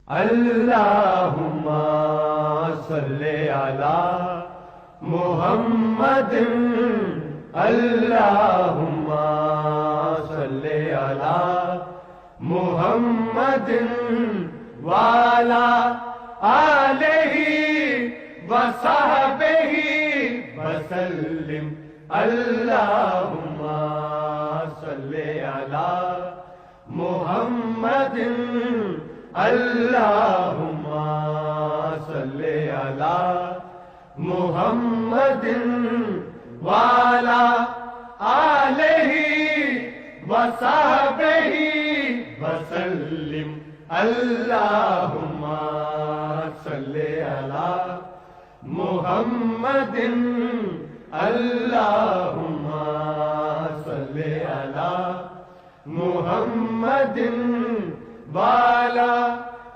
اللہم صلی علی محمد اللہم صلی علی محمد وعلی آلہ وصحبہ وسلم اللہم صلی علی محمد اللہم صلی علی محمد وعلی آلہ وصحبہ وسلم اللہم صلی علی محمد اللہم صلی علی محمد